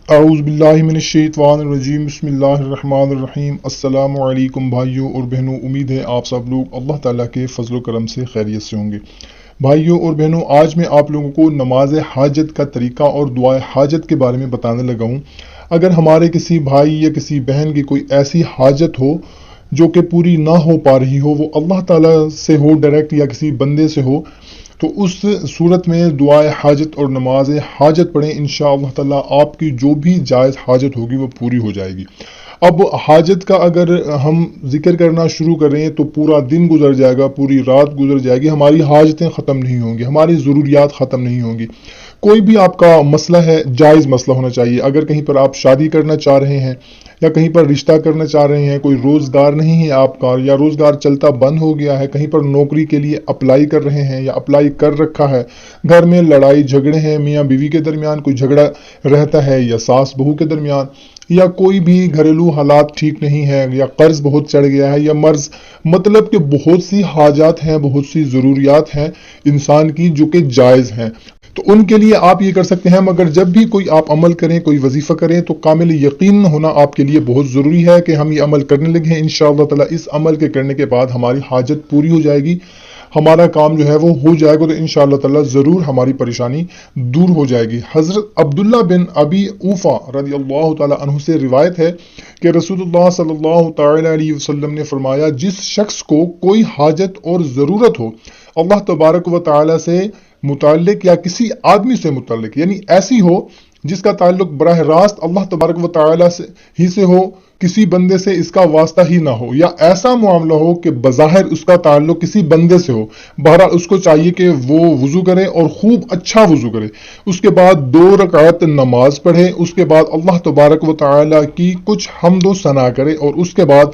اعوذ باللہ من الشیطان الرجیم، بسم اللہ الرحمن الرحیم۔ السلام علیکم بھائیوں اور بہنوں، امید ہے آپ سب لوگ اللہ تعالیٰ کے فضل و کرم سے خیریت سے ہوں گے۔ بھائیوں اور بہنوں، آج میں آپ لوگوں کو نماز حاجت کا طریقہ اور دعائے حاجت کے بارے میں بتانے لگا ہوں۔ اگر ہمارے کسی بھائی یا کسی بہن کی کوئی ایسی حاجت ہو جو کہ پوری نہ ہو پا رہی ہو، وہ اللہ تعالیٰ سے ہو ڈائریکٹ یا کسی بندے سے ہو، تو اس صورت میں دعائے حاجت اور نماز حاجت پڑھیں، انشاءاللہ تعالیٰ آپ کی جو بھی جائز حاجت ہوگی وہ پوری ہو جائے گی۔ اب حاجت کا اگر ہم ذکر کرنا شروع کریں تو پورا دن گزر جائے گا، پوری رات گزر جائے گی، ہماری حاجتیں ختم نہیں ہوں گی، ہماری ضروریات ختم نہیں ہوں گی۔ کوئی بھی آپ کا مسئلہ ہے، جائز مسئلہ ہونا چاہیے۔ اگر کہیں پر آپ شادی کرنا چاہ رہے ہیں یا کہیں پر رشتہ کرنا چاہ رہے ہیں، کوئی روزگار نہیں ہے آپ کا یا روزگار چلتا بند ہو گیا ہے، کہیں پر نوکری کے لیے اپلائی کر رہے ہیں یا اپلائی کر رکھا ہے، گھر میں لڑائی جھگڑے ہیں، میاں بیوی کے درمیان کوئی جھگڑا رہتا ہے یا ساس بہو کے درمیان، یا کوئی بھی گھریلو حالات ٹھیک نہیں ہے، یا قرض بہت چڑھ گیا ہے، یا مرض، مطلب کہ بہت سی حاجات ہیں، بہت سی ضروریات ہیں انسان کی جو کہ جائز ہیں، تو ان کے لیے آپ یہ کر سکتے ہیں۔ مگر جب بھی کوئی آپ عمل کریں، کوئی وظیفہ کریں، تو کامل یقین ہونا آپ کے لیے بہت ضروری ہے کہ ہم یہ عمل کرنے لگے ہیں، انشاءاللہ تعالیٰ اس عمل کے کرنے کے بعد ہماری حاجت پوری ہو جائے گی، ہمارا کام جو ہے وہ ہو جائے گا، تو انشاءاللہ تعالیٰ ضرور ہماری پریشانی دور ہو جائے گی۔ حضرت عبداللہ بن ابی اوفا رضی اللہ تعالیٰ عنہ سے روایت ہے کہ رسول اللہ صلی اللہ تعالیٰ علیہ وسلم نے فرمایا، جس شخص کو کوئی حاجت اور ضرورت ہو اللہ تبارک و تعالیٰ سے متعلق یا کسی آدمی سے متعلق، یعنی ایسی ہو جس کا تعلق براہ راست اللہ تبارک و تعالیٰ سے ہو، کسی بندے سے اس کا واسطہ ہی نہ ہو، یا ایسا معاملہ ہو کہ بظاہر اس کا تعلق کسی بندے سے ہو، بہرحال اس کو چاہیے کہ وہ وضو کرے اور خوب اچھا وضو کرے، اس کے بعد 2 رکعت نماز پڑھے، اس کے بعد اللہ تبارک و تعالیٰ کی کچھ حمد و ثنا کرے، اور اس کے بعد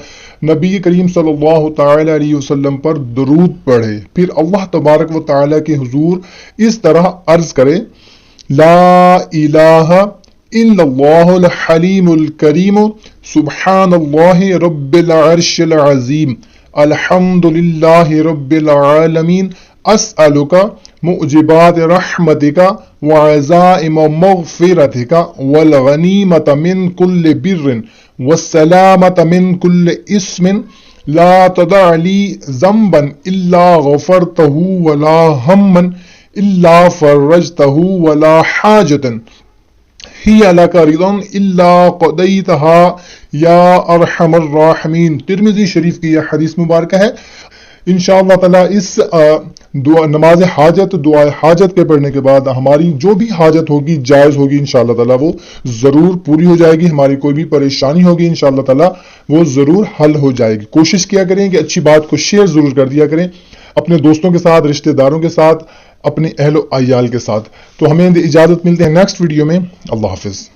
نبی کریم صلی اللہ تعالیٰ علیہ وسلم پر درود پڑھے، پھر اللہ تبارک و تعالیٰ کے حضور اس طرح عرض کرے، لا الہ الا اللہ الحلیم الکریم، سبحان اللہ رب العرش العظیم، الحمد للہ رب العالمین، اسألک معجبات رحمتک وعزائم مغفرتک والغنیمت من کل بر والسلامت من کل اسم، لا تدع لی ذنبا الا غفرتہ ولا ہما الا فرجتہ ولا حاجتا ہی لک رضا الا قضیتها یا ارحم الراحمین۔ ترمذی شریف کی یہ حدیث مبارکہ ہے۔ انشاءاللہ تعالیٰ اس نماز حاجت، دعائے حاجت کے پڑھنے کے بعد ہماری جو بھی حاجت ہوگی جائز ہوگی، انشاءاللہ تعالیٰ وہ ضرور پوری ہو جائے گی، ہماری کوئی بھی پریشانی ہوگی انشاءاللہ تعالیٰ وہ ضرور حل ہو جائے گی۔ کوشش کیا کریں کہ اچھی بات کو شیئر ضرور کر دیا کریں اپنے دوستوں کے ساتھ، رشتہ داروں کے ساتھ، اپنے اہل و عیال کے ساتھ۔ تو ہمیں اجازت ملتے ہیں نیکسٹ ویڈیو میں۔ اللہ حافظ۔